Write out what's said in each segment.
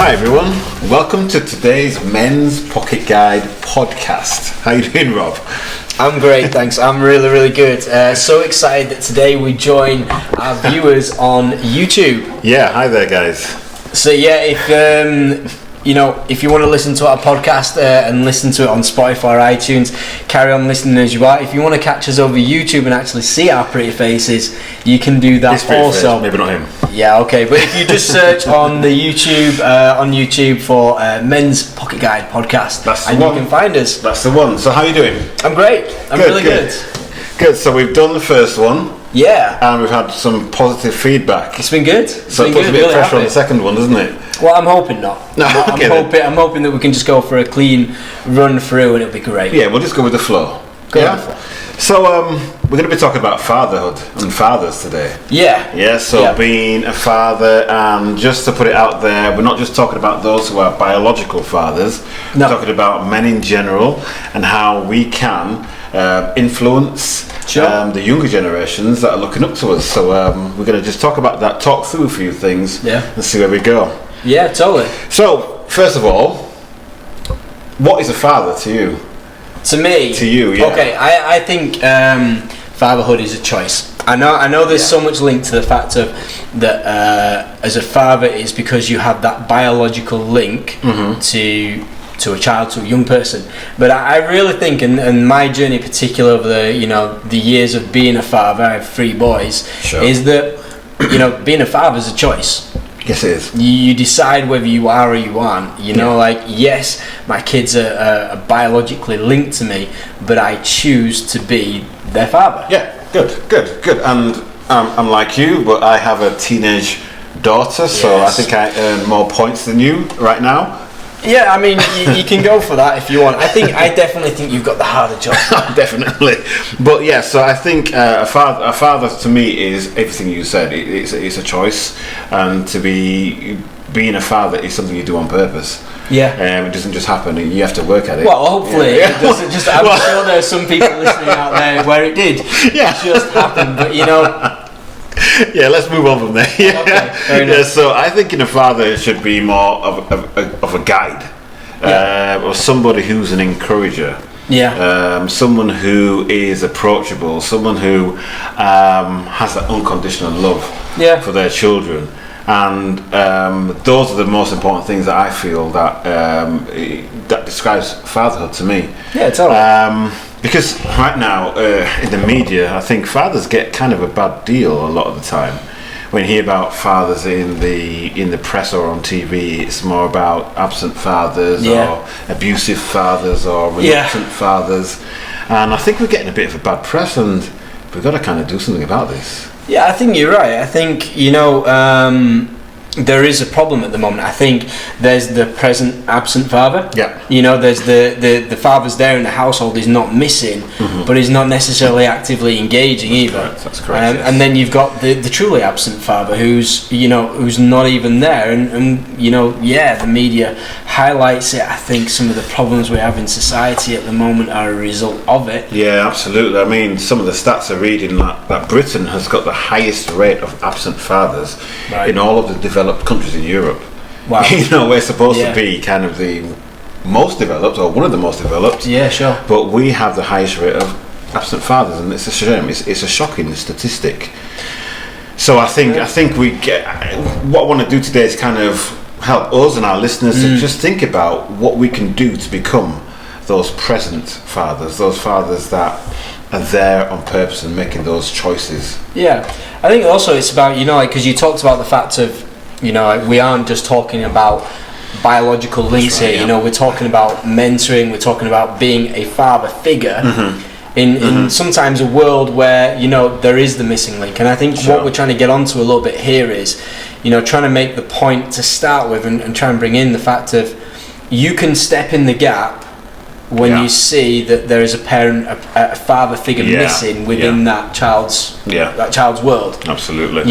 Hi everyone, welcome to today's Men's Pocket Guide podcast. How you doing, Rob? I'm great, thanks. I'm really good. So excited that today we join our viewers on YouTube. Yeah, hi there guys. So yeah, if you want to listen to our podcast and listen to it on Spotify or iTunes, carry on listening as you are. If you want to catch us over YouTube and actually see our pretty faces, you can do that also. Maybe not him. Yeah, okay. But if you just search on the YouTube for Men's Pocket Guide podcast, That's the and one. you can find us. That's the one. So how are you doing? I'm great. I'm really good. Good. So we've done the first one. Yeah. And we've had some positive feedback. It's been good. So it puts a bit of pressure on the second one, doesn't it? Well, I'm hoping not. No, I'm hoping that we can just go for a clean run through and it'll be great. Yeah, we'll just go with the flow. Go with the flow. So we're going to be talking about fatherhood and fathers today. Yeah. So being a father, and just to put it out there, we're not just talking about those who are biological fathers. No. We're talking about men in general and how we can influence the younger generations that are looking up to us. So we're going to just talk about that, talk through a few things, and see where we go. Yeah, totally. So first of all, what is a father to you? To me. To you, yeah. Okay, I think fatherhood is a choice. I know there's so much linked to the fact of that as a father is because you have that biological link to a child, to a young person. But I really think, and my journey in particular over the years of being a father, I have 3 boys, is that being a father is a choice. Yes, it is. You decide whether you are or you aren't. Yes, my kids are biologically linked to me, but I choose to be their father. Yeah, good. And I'm like you, but I have a teenage daughter, so I think I earn more points than you right now. Yeah, I mean, you can go for that if you want. I definitely think you've got the harder job. Definitely. But yeah, so I think a father to me is everything you said. It's a choice, and being a father is something you do on purpose. Yeah. It doesn't just happen. You have to work at it. Well, hopefully it doesn't just. I'm sure there's some people listening out there where it did just happen, but Yeah, let's move on from there. Okay, fair enough. So I think a father should be more of a guide, or somebody who's an encourager. Yeah. Someone who is approachable, someone who has that unconditional love for their children, and those are the most important things that I feel that describes fatherhood to me. Yeah, totally. Because right now in the media, I think fathers get kind of a bad deal a lot of the time. When you hear about fathers in the press or on TV, it's more about absent fathers or abusive fathers or reluctant fathers, and I think we're getting a bit of a bad press, and we've got to kind of do something about this. Yeah, I think you're right. I think there is a problem at the moment. I think there's the present absent father. Yeah. There's the father's there in the household, he's not missing, but he's not necessarily actively engaging either. That's correct. And then you've got the truly absent father who's not even there, and the media highlights it. I think some of the problems we have in society at the moment are a result of it. Yeah, absolutely. I mean, some of the stats are reading that Britain has got the highest rate of absent fathers in all of the developed countries in Europe. Wow. We're supposed to be kind of the most developed, or one of the most developed. Yeah, sure. But we have the highest rate of absent fathers, and it's a shame. It's a shocking statistic. So I think we get. What I want to do today is kind of help us and our listeners to just think about what we can do to become those present fathers, those fathers that are there on purpose and making those choices. Yeah, I think also it's about because you talked about the fact of we aren't just talking about biological links here. We're talking about mentoring. We're talking about being a father figure in sometimes a world where there is the missing link. And I think what we're trying to get onto a little bit here is trying to make the point to start with and try and bring in the fact of you can step in the gap when you see that there is a father figure missing within that child's world. Absolutely.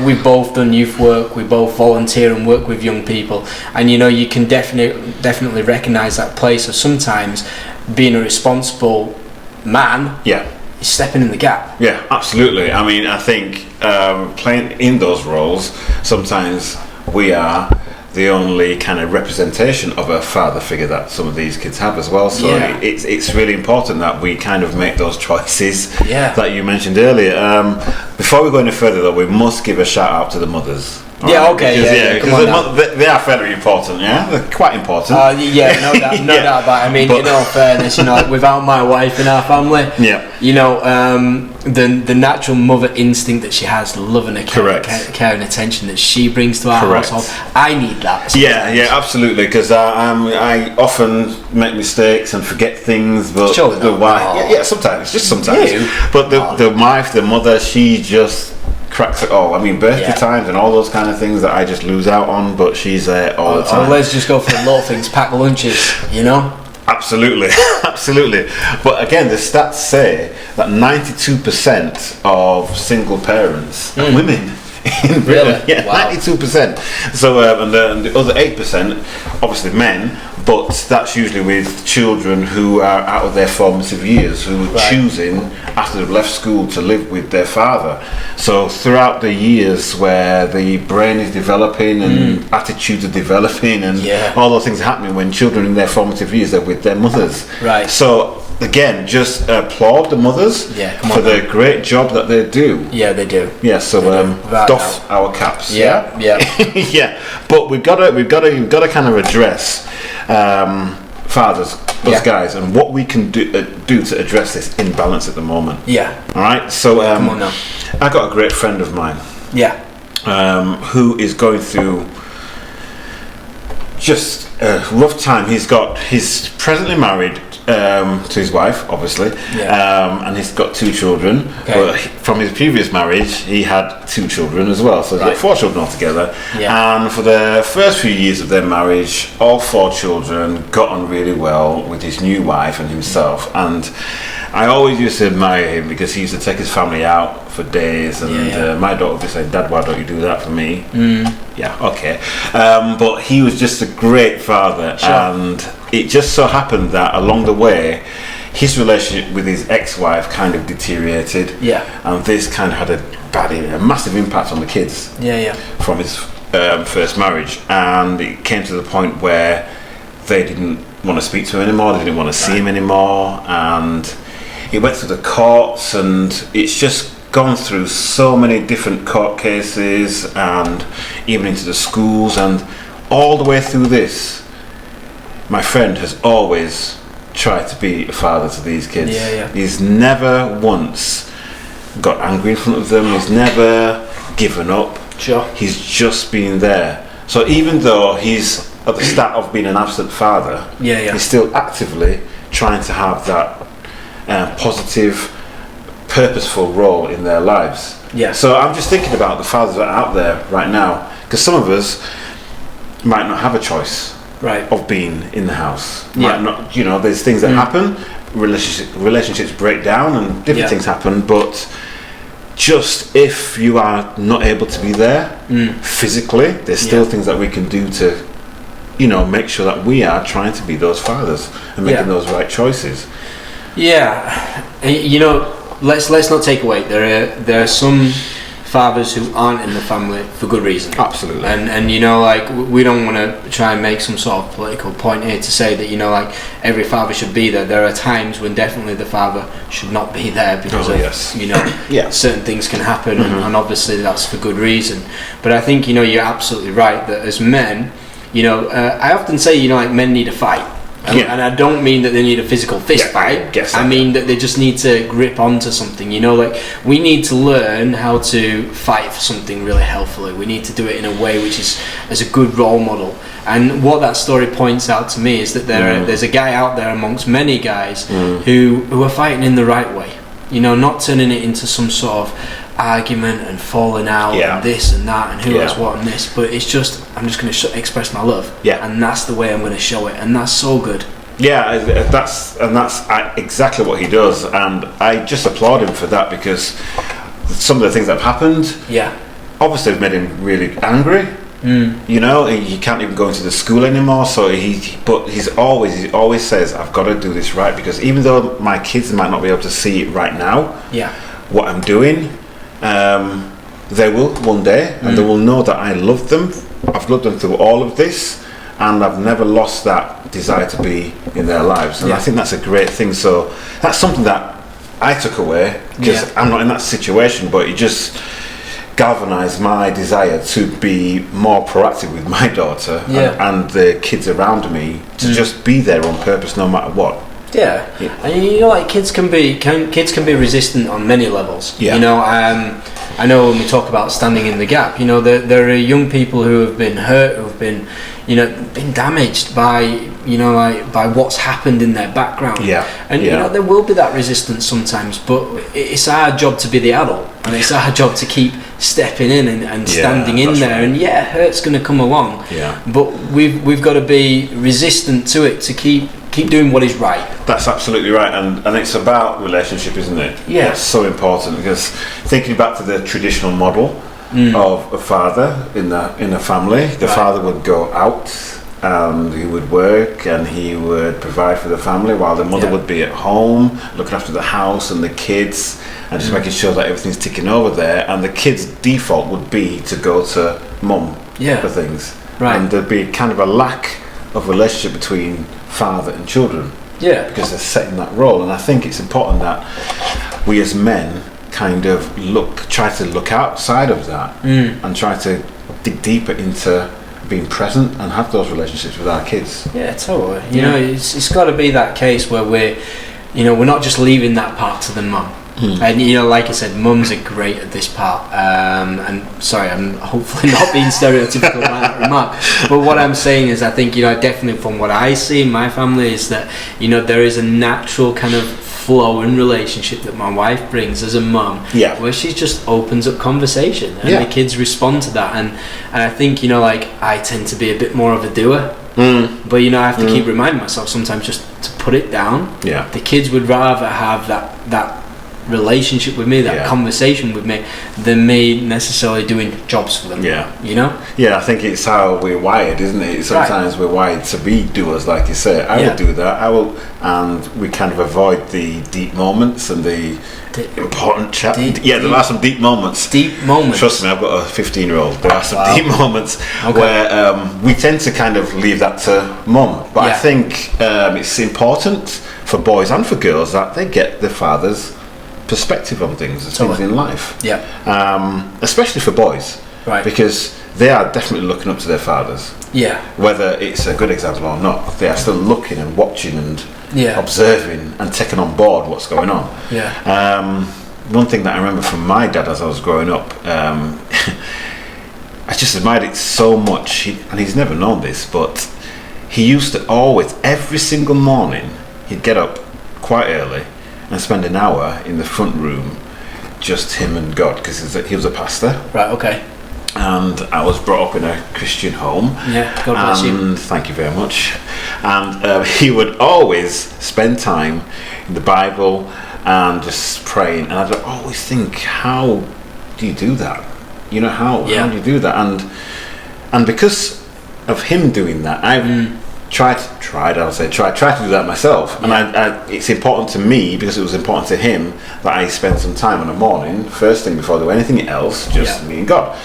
We've both done youth work, we both volunteer and work with young people, and you can definitely recognise that place of sometimes being a responsible man is stepping in the gap. Yeah, absolutely. I mean, I think playing in those roles, sometimes we are the only kind of representation of a father figure that some of these kids have as well. So it's really important that we kind of make those choices that you mentioned earlier. Before we go any further, though, we must give a shout out to the mothers. Yeah, okay, because they are fairly important, they're quite important. No doubt about it. I mean, in all fairness, like, without my wife in our family, the natural mother instinct that she has, love and care and attention that she brings to our household, I need that. Sometimes. Absolutely, because I often make mistakes and forget things, but the wife, sometimes, just sometimes. But the wife, the mother, she just cracks it all. I mean, birthday times and all those kind of things that I just lose out on, but she's there all the time. Or let's just go for the little things, pack lunches, Absolutely, absolutely. But again, the stats say that 92% of single parents are women in Britain. Really? Yeah, wow. 92%. So, and the other 8%, obviously men, but that's usually with children who are out of their formative years, who are choosing, after they've left school, to live with their father. So throughout the years where the brain is developing and attitudes are developing and all those things are happening, when children in their formative years, they're with their mothers. Right. So again, just applaud the mothers for the great job that they do. Yeah, they do. Yeah, so doff our caps. Yeah. Yeah. But we've got to kind of address fathers, us guys, and what we can do to address this imbalance at the moment. Yeah. All right. So come on now. I got a great friend of mine. Yeah. Who is going through just a rough time. He's presently married to his wife, obviously, and he's got 2 children. Okay. But from his previous marriage, he had 2 children as well, so he's got 4 children altogether. Yeah. And for the first few years of their marriage, all 4 children got on really well with his new wife and himself. And I always used to admire him because he used to take his family out for days, and my daughter would be saying, "Dad, why don't you do that for me?" Yeah, okay. But he was just a great father, and it just so happened that along the way, his relationship with his ex-wife kind of deteriorated. Yeah. And this kind of had a massive impact on the kids. From his first marriage, and it came to the point where they didn't want to speak to him anymore. They didn't want to see him anymore, and he went through the courts, and it's just gone through so many different court cases and even into the schools, and all the way through this, my friend has always tried to be a father to these kids. He's never once got angry in front of them. He's never given up. He's just been there. So even though he's at the start of being an absent father, he's still actively trying to have that positive, purposeful role in their lives. So I'm just thinking about the fathers that are out there right now, because some of us might not have a choice of being in the house. Might not, there's things that happen, relationships break down and different things happen, but just if you are not able to be there physically, there's still things that we can do to make sure that we are trying to be those fathers and making those right choices. Let's not take away. There are some fathers who aren't in the family for good reason. Absolutely. And we don't want to try and make some sort of political point here to say that every father should be there. There are times when definitely the father should not be there because certain things can happen, and obviously that's for good reason. But I think you're absolutely right that as men, I often say men need a fight. And I don't mean that they need a physical fist fight. I mean that they just need to grip onto something. We need to learn how to fight for something really healthfully. We need to do it in a way which is as a good role model. And what that story points out to me is that there's a guy out there amongst many guys who are fighting in the right way. Not turning it into some sort of argument and falling out and this and that and who has what and this, but it's just I'm just going to express my love, and that's the way I'm going to show it, and that's so good. That's exactly what he does, and I just applaud him for that, because some of the things that have happened obviously have made him really angry. He can't even go into the school anymore, so he always says, I've got to do this right, because even though my kids might not be able to see it right now, what I'm doing, they will one day, and they will know that I love them. I've loved them through all of this, and I've never lost that desire to be in their lives. And I think that's a great thing. So that's something that I took away, because I'm not in that situation, but it just galvanised my desire to be more proactive with my daughter and the kids around me, to just be there on purpose no matter what. Yeah, and you know, like kids can be resistant on many levels. Yeah. You know, I know when we talk about standing in the gap, you know, there are young people who have been hurt, who have been, you know, been damaged by, you know, like by what's happened in their background. Yeah. And you know, there will be that resistance sometimes, but it's our job to be the adult, and it's our job to keep stepping in and standing in there. Right. And hurt's going to come along. Yeah. But we've got to be resistant to it to keep doing what is right. That's absolutely right, and it's about relationship, isn't it? Yeah. It's so important, because thinking back to the traditional model of a father in a family, the father would go out and he would work and he would provide for the family, while the mother would be at home looking after the house and the kids and just making sure that everything's ticking over there, and the kids' default would be to go to mum for things. Right. And there'd be kind of a lack of relationship between father and children, because they're set in that role. And I think it's important that we as men kind of try to look outside of that and try to dig deeper into being present and have those relationships with our kids. Yeah, totally. You know, it's got to be that case where we're not just leaving that part to the mum. And you know, like I said, mums are great at this part. And sorry, I'm hopefully not being stereotypical by that remark. But what I'm saying is, I think, you know, definitely from what I see in my family is that, you know, there is a natural kind of flow and relationship that my wife brings as a mum, where she just opens up conversation and the kids respond to that. And I think, you know, like I tend to be a bit more of a doer. But you know, I have to keep reminding myself sometimes just to put it down. Yeah. The kids would rather have that relationship with me, that conversation with me, than me necessarily doing jobs for them. You know? Yeah, I think it's how we're wired, isn't it? Sometimes we're wired to be doers, like you say. I will do that. And we kind of avoid the deep moments and the important chat. There are some deep moments. Deep moments. Trust me, I've got a 15-year-old. There are some deep moments where we tend to kind of leave that to mum. But I think it's important for boys and for girls that they get their father's perspective on things in life. Especially for boys, because they are definitely looking up to their fathers. Whether it's a good example or not, they are still looking and watching and observing and taking on board what's going on. One thing that I remember from my dad as I was growing up, I just admired it so much, and he's never known this, but he used to always, every single morning, he'd get up quite early and spend an hour in the front room, just him and God, because he was a pastor. Right, okay. And I was brought up in a Christian home. Yeah, God bless you. Thank you very much. And he would always spend time in the Bible and just praying. And I'd always think, how do you do that? You know, how do you do that? And because of him doing that, I've tried to do that myself, and I it's important to me because it was important to him that I spend some time in the morning, first thing before I do anything else, just me and God.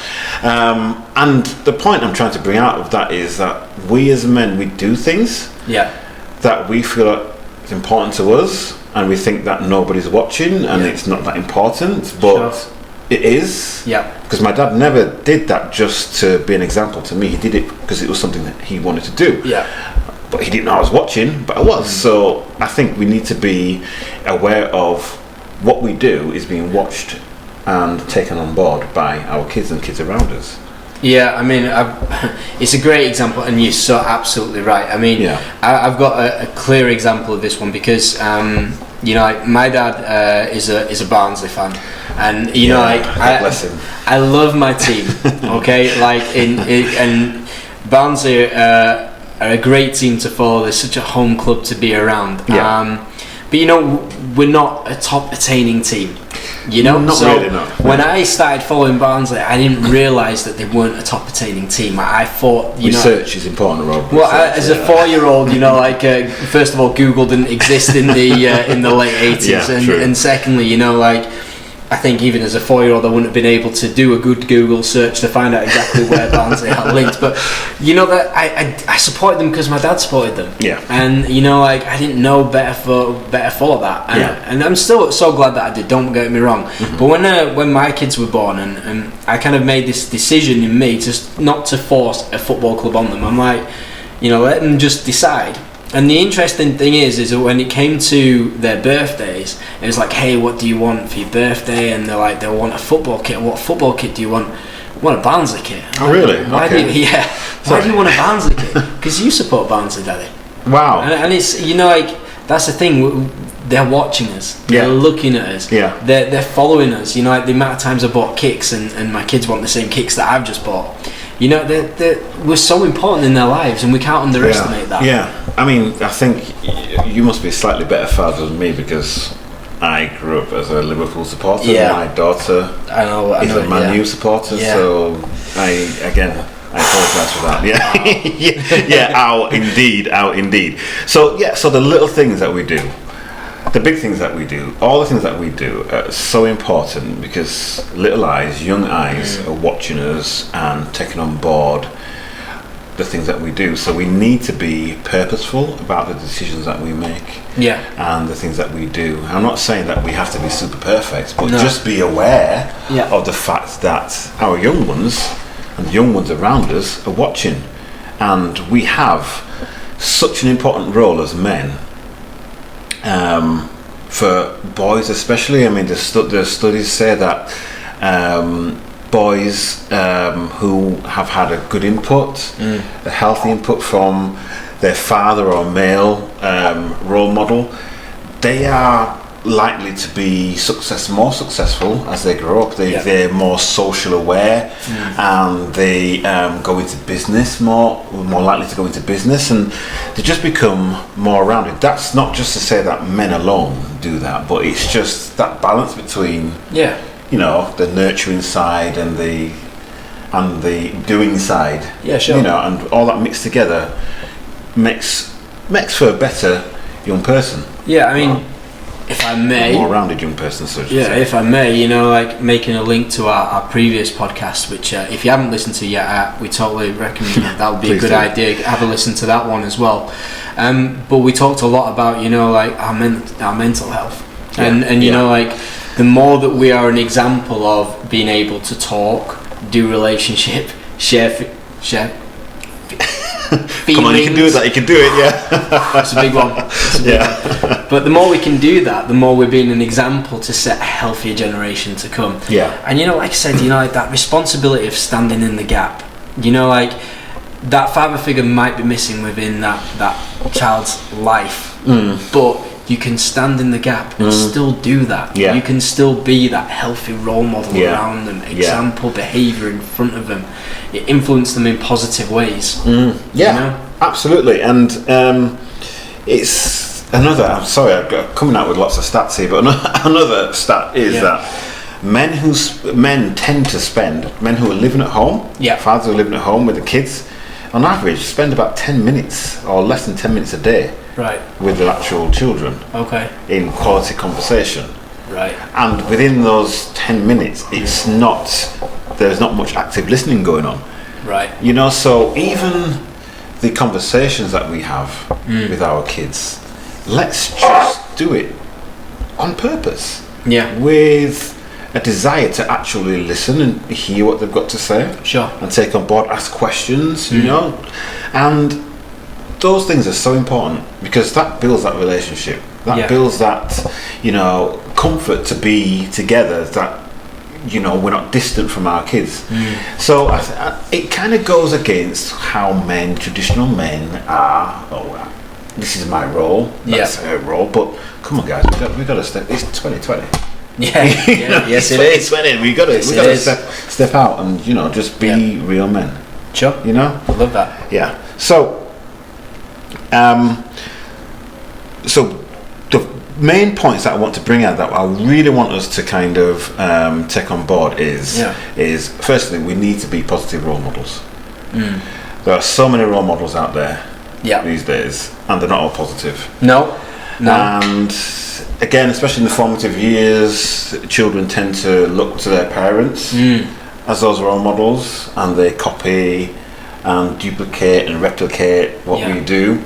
And the point I'm trying to bring out of that is that we as men, we do things that we feel like it's important to us, and we think that nobody's watching and it's not that important, but it is. Because my dad never did that just to be an example to me. He did it because it was something that he wanted to do. But he didn't know I was watching, but I was. So I think we need to be aware of what we do is being watched and taken on board by our kids and kids around us. Yeah, I mean, it's a great example, and you're so absolutely right. I mean, I've got a clear example of this one because, you know, my dad is a Barnsley fan, and you know, like bless him. I love my team. Okay, like and Barnsley are a great team to follow. They're such a home club to be around. But you know, we're not a top attaining team. You know, not so really, no. When I started following Barnsley, I didn't realise that they weren't a top attaining team. I thought, research is important, Rob. Well, as a 4-year-old, you know, like first of all, Google didn't exist in the late 80s, and secondly, you know, like I think even as a 4-year-old, I wouldn't have been able to do a good Google search to find out exactly where Barnsley had linked. But you know that I supported them because my dad supported them. Yeah. And you know, like I didn't know better for that. And, and I'm still so glad that I did. Don't get me wrong. Mm-hmm. But when my kids were born, and I kind of made this decision in me just not to force a football club on them. I'm like, you know, let them just decide. And the interesting thing is that when it came to their birthdays, it was like, hey, what do you want for your birthday? And they're like, they want a football kit. What football kit do you want? I want a Barnsley kit. Oh, really? Why do you want a Barnsley kit? Because you support Barnsley, Daddy. Wow. And it's, you know, like, that's the thing. They're watching us. They're looking at us. Yeah. They're following us. You know, like the amount of times I bought kicks and my kids want the same kicks that I've just bought. You know, we're so important in their lives, and we can't underestimate that. Yeah, I mean, I think you must be a slightly better father than me because I grew up as a Liverpool supporter. Yeah. My daughter is a Man U supporter, so I apologise for that. Yeah, out indeed. So the little things that we do. The big things that we do, all the things that we do are so important because little eyes, young eyes are watching us and taking on board the things that we do. So we need to be purposeful about the decisions that we make and the things that we do. I'm not saying that we have to be super perfect, but just be aware of the fact that our young ones and the young ones around us are watching. And we have such an important role as men. For boys especially, I mean the studies say that boys who have had a good input, a healthy input from their father or male role model, they are likely to be more successful as they grow up. They're more social aware, and they go into business more likely to go into business, and they just become more rounded. That's not just to say that men alone do that, but it's just that balance between you know, the nurturing side and the doing side. Yeah, sure. You know, and all that mixed together makes for a better young person. Yeah, I mean, if I may, a more rounded young person, so to say. If I may, you know, like making a link to our previous podcast, which if you haven't listened to yet, we totally recommend that would be a good idea. Have a listen to that one as well. But we talked a lot about, you know, like our mental health, and you know, like the more that we are an example of being able to talk, do relationship, share. Come on, you can do that. You can do it, yeah. It's a big one. But the more we can do that, the more we're being an example to set a healthier generation to come. Yeah. And you know, like I said, you know, like that responsibility of standing in the gap. You know, like that father figure might be missing within that child's life, but you can stand in the gap and still do that. Yeah. You can still be that healthy role model around them, example behaviour in front of them. It influences them in positive ways. Yeah, you know? Absolutely. And it's another, I'm sorry, I'm coming out with lots of stats here, but another stat is that men who are living at home, fathers who are living at home with the kids, on average spend about 10 minutes or less than 10 minutes a day with their actual children in quality conversation. Right. And within those 10 minutes, there's not much active listening going on. Right. You know, so even the conversations that we have with our kids, let's just do it on purpose. Yeah. With a desire to actually listen and hear what they've got to say. Sure. And take on board, ask questions, you know. And those things are so important because that builds that relationship. That builds that, you know, comfort to be together, that, you know, we're not distant from our kids. So it kind of goes against how traditional men are. Oh, this is my role, that's her role, but come on guys, we've got to step, it's 2020. Yes it is. We got to step out and, you know, just be real men. Sure. You know? I love that. Yeah. So the main points that I want to bring out that I really want us to kind of take on board is firstly, we need to be positive role models. There are so many role models out there these days, and they're not all positive. No. And again, especially in the formative years, children tend to look to their parents as those role models, and they copy and duplicate and replicate what we do.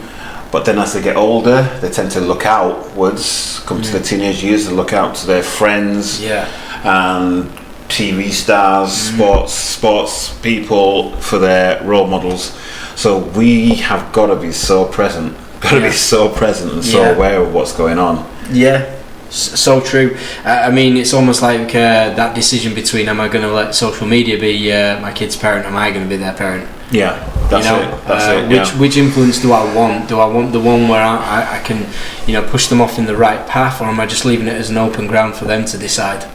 But then as they get older, they tend to look outwards, come to their teenage years, they look out to their friends and TV stars, sports people for their role models. So we have got to be so present, and so aware of what's going on. Yeah, so true. I mean, it's almost like that decision between, am I going to let social media be my kid's parent, am I going to be their parent? Yeah, that's it. Which influence do I want? Do I want the one where I can, push them off in the right path, or am I just leaving it as an open ground for them to decide?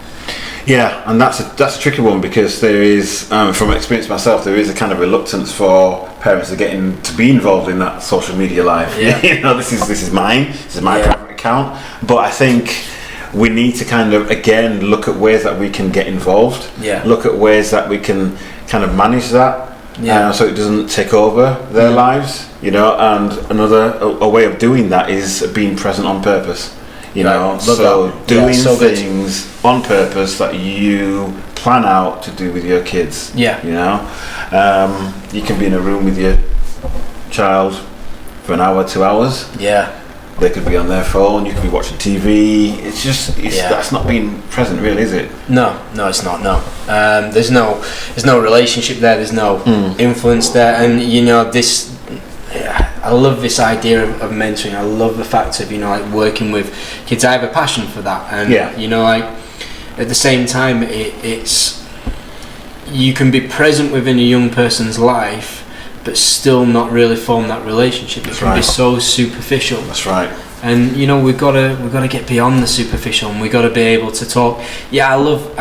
Yeah, and that's a tricky one, because there is, from experience myself, there is a kind of reluctance for parents to be involved in that social media life. Yeah. This is mine. This is my private account. But I think we need to kind of again look at ways that we can get involved. Yeah. Look at ways that we can kind of manage that. Yeah. So it doesn't take over their lives. And a way of doing that is being present on purpose. Doing things on purpose that you plan out to do with your kids. Yeah. You can be in a room with your child for an hour, 2 hours. Yeah. They could be on their phone. You could be watching TV. That's not being present, really, is it? No, it's not. No, there's no relationship there. There's no influence there, and this. I love this idea of mentoring. I love the fact of working with kids. I have a passion for that, and at the same time, it's you can be present within a young person's life, but still not really form that relationship. It can be so superficial. That's right. And we've got to get beyond the superficial, and we've got to be able to talk. Yeah, I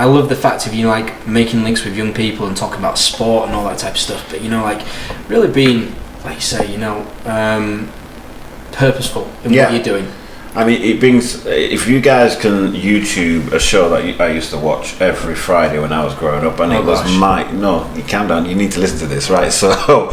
love the fact of making links with young people and talking about sport and all that type of stuff. But really being, like you say, purposeful in what you're doing. I mean, it brings. If you guys can YouTube a show that I used to watch every Friday when I was growing up, and you calm down. You need to listen to this, right? So,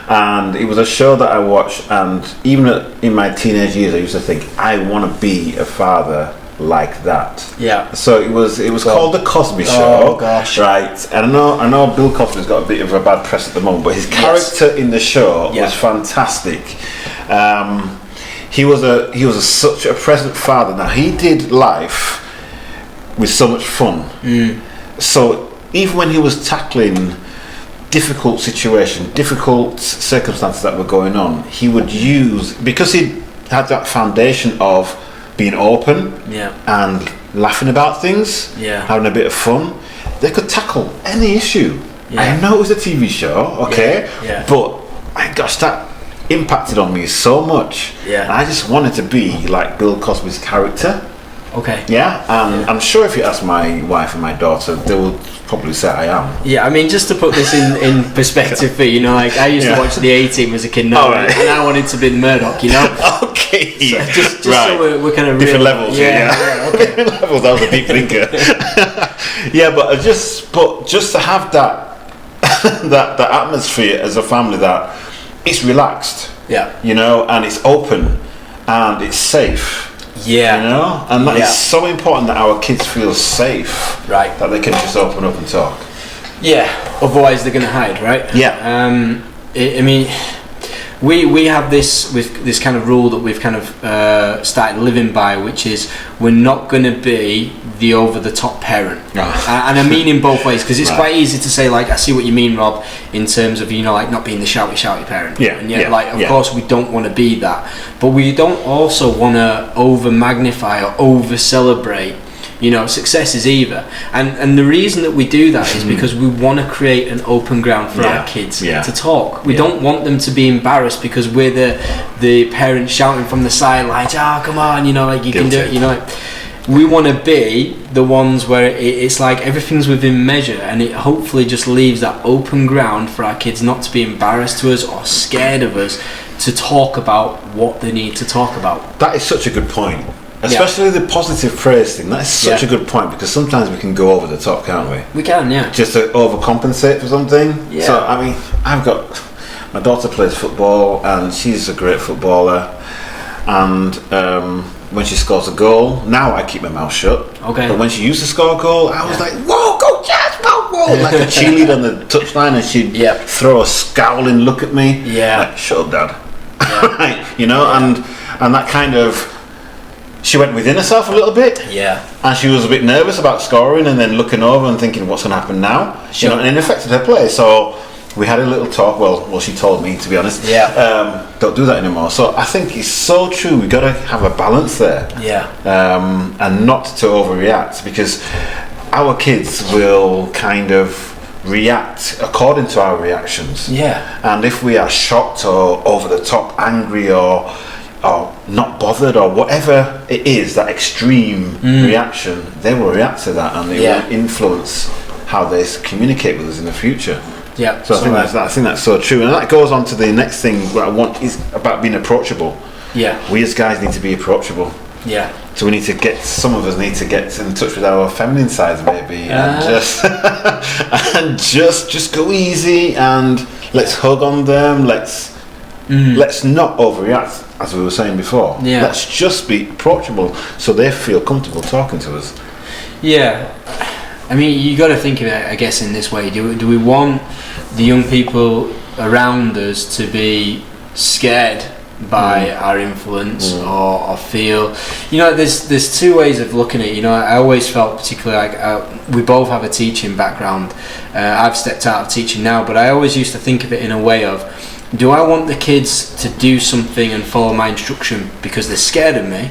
and it was a show that I watched, and even in my teenage years, I used to think I want to be a father like that. Yeah. So it was called The Cosby Show. Oh gosh. Right. And I know Bill Cosby's got a bit of a bad press at the moment, but his character in the show was fantastic. He was such a present father. Now, he did life with so much fun. So even when he was tackling difficult situations, difficult circumstances that were going on, he would use, because he had that foundation of being open and laughing about things, having a bit of fun, they could tackle any issue. I know it was a TV show, but my gosh, that impacted on me so much. I just wanted to be like Bill Cosby's character. I'm sure if you ask my wife and my daughter, they will probably say I am. I mean, just to put this in perspective for you, I used to watch the A-Team as a kid now, and I wanted to be Murdoch, Okay. So just so we're kind of different levels. Different levels. I was a deep thinker. But just to have that that atmosphere as a family, that it's relaxed. And it's open and it's safe. And that is so important, that our kids feel safe, that they can just open up and talk. Otherwise they're going to hide, right? I mean, we have this kind of rule that we've kind of started living by, which is we're not going to be the over-the-top parent. And I mean in both ways, because it's quite easy to say, I see what you mean, Rob, in terms of not being the shouty parent. Of course we don't want to be that, but we don't also want to over-magnify or over-celebrate successes either, and the reason that we do that is because we want to create an open ground for our kids to talk. We don't want them to be embarrassed because we're the parents shouting from the sidelines, come on, you can do it, we want to be the ones where it's like everything's within measure, and it hopefully just leaves that open ground for our kids not to be embarrassed to us or scared of us to talk about what they need to talk about. That is such a good point. Especially the positive praise thing. That's such a good point, because sometimes we can go over the top, can't we? We can, just to overcompensate for something. So I mean, my daughter plays football, and she's a great footballer, and when she scores a goal, now I keep my mouth shut. Okay. But when she used to score a goal, I was like, whoa, go Jazz, whoa, like a cheerleader on the touchline, and she'd throw a scowling look at me. Yeah. Like, shut up, Dad. Right, you know, and that kind of, she went within herself a little bit. Yeah. And she was a bit nervous about scoring, and then looking over and thinking, what's going to happen now? Sure. You know, and it affected her play. So we had a little talk. Well, she told me, to be honest. Yeah. Don't do that anymore. So I think it's so true. We got to have a balance there. Yeah. And not to overreact, because our kids will kind of react according to our reactions. Yeah. And if we are shocked or over the top angry or not bothered or whatever it is, that extreme reaction, they will react to that, and it will influence how they communicate with us in the future. Yeah. So I think that's so true, and that goes on to the next thing that I want is about being approachable. Yeah. We as guys need to be approachable. Yeah. So we need to get, some of us need to get in touch with our feminine sides maybe, and just go easy, and let's hug on them. Let's not overreact, as we were saying before. Yeah. Let's just be approachable so they feel comfortable talking to us. Yeah. I mean, you got to think of it, I guess, in this way. Do we want the young people around us to be scared by our influence, or feel, you know, there's two ways of looking at it. You know, I always felt particularly like we both have a teaching background. I've stepped out of teaching now, but I always used to think of it in a way of, do I want the kids to do something and follow my instruction because they're scared of me,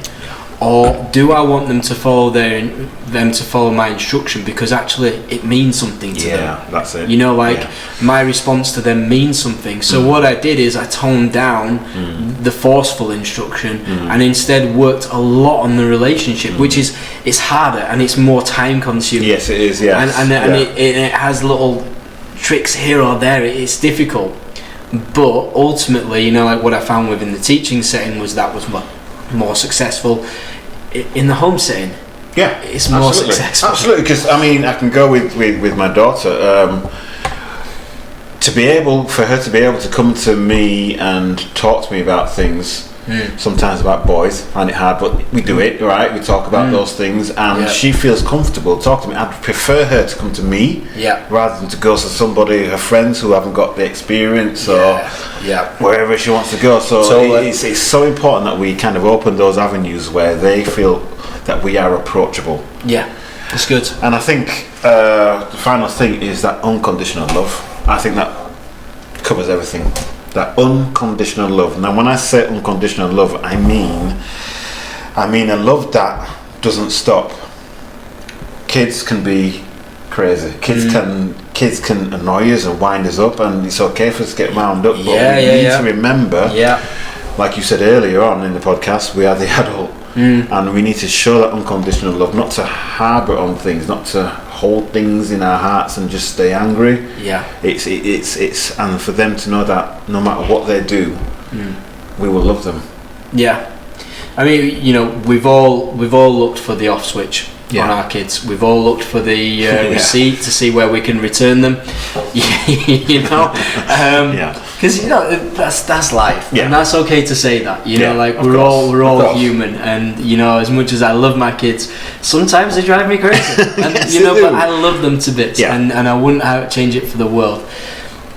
or do I want them to follow my instruction because actually it means something to them? Yeah, that's it. You know, like my response to them means something. So what I did is I toned down the forceful instruction and instead worked a lot on the relationship, which is, it's harder and it's more time consuming. Yes, it is. Yes, and it has little tricks here or there. It's difficult, but ultimately, you know, like what I found within the teaching setting was that was more successful. In the home setting, it's more successful. Absolutely, because I mean, I can go with my daughter. For her to be able to come to me and talk to me about things, sometimes about boys, find it hard, but we do it, right? We talk about those things, and she feels comfortable talking to me. I'd prefer her to come to me rather than to go to somebody, her friends who haven't got the experience or wherever she wants to go. So it's so important that we kind of open those avenues where they feel that we are approachable. Yeah, that's good. And I think the final thing is that unconditional love. I think that covers everything. That unconditional love. Now, when I say unconditional love, I mean a love that doesn't stop. Kids can be crazy. Kids can annoy us and wind us up, and it's okay for us to get wound up. But we need to remember, like you said earlier on in the podcast, we are the adult, and we need to show that unconditional love, not to harbour on things, not to hold things in our hearts and just stay angry. It's and for them to know that no matter what they do, we will love them. I mean, you know, we've all looked for the off switch on our kids. We've all looked for the receipt to see where we can return them. You know, because you know that's life, and that's okay to say that. You know, like we're all human, and you know, as much as I love my kids, sometimes they drive me crazy, and yes, you know, but I love them to bits, and I wouldn't change it for the world.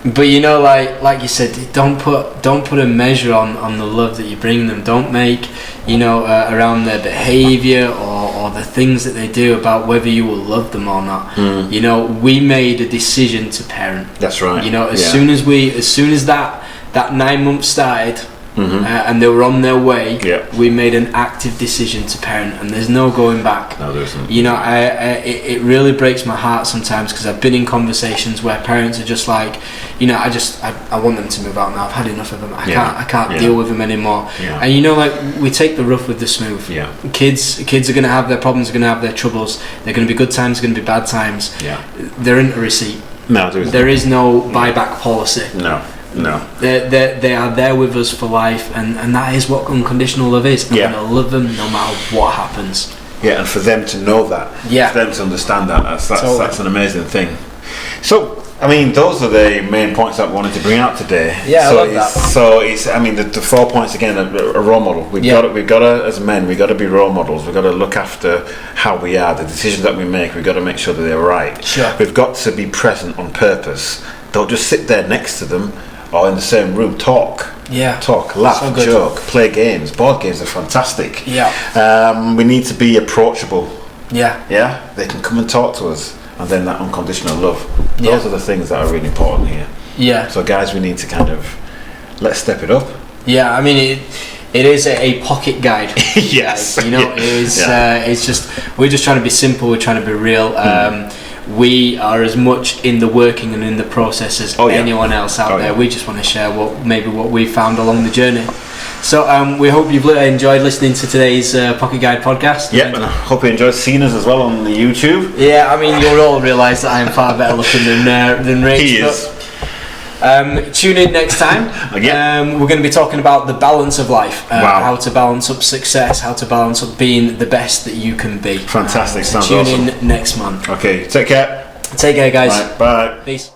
But you know, like you said, don't put a measure on the love that you bring them. Don't make, you know, around their behaviour or the things that they do about whether you will love them or not. You know, we made a decision to parent. That's right. You know, as soon as that 9 months started, and they were on their way, we made an active decision to parent, and there's no going back. No, there isn't. You know, it really breaks my heart sometimes, because I've been in conversations where parents are just like, you know, I want them to move out now. I've had enough of them. I can't deal with them anymore. And you know, like, we take the rough with the smooth. Kids are going to have their problems, are going to have their troubles. They're going to be good times, going to be bad times. There isn't a receipt. No, there is no buyback policy. No. They are there with us for life, and that is what unconditional love is. I'm gonna love them no matter what happens. And for them to know that, for them to understand that, that's an amazing thing. So I mean, those are the main points that I wanted to bring out today. Yeah, so I love that. So it's, I mean, the 4 points again, a role model. We've got to, as men, we've got to be role models. We've got to look after how we are, the decisions that we make. We've got to make sure that they're right. Sure. We've got to be present on purpose. Don't just sit there next to them or in the same room. Talk. Yeah. Talk, laugh, So good. joke, play games. Board games are fantastic. Yeah. We need to be approachable. Yeah. Yeah, they can come and talk to us, and then that unconditional love. Yeah. Those are the things that are really important here. Yeah. So, guys, we need to kind of let's step it up. Yeah. I mean, it is a pocket guide. Yes. You know, it is. It's just we're just trying to be simple. We're trying to be real. We are as much in the working and in the process as anyone else out there. We just want to share what we found along the journey. So we hope you've enjoyed listening to today's Pocket Guide podcast. Yep, and I hope you enjoyed seeing us as well on the YouTube. Yeah, I mean, you'll all realise that I am far better looking than Rich. He is. Tune in next time. We're going to be talking about the balance of life, how to balance up success, how to balance up being the best that you can be. Fantastic, sounds tune awesome. in next month. Okay, take care. Take care, guys. Bye. Peace.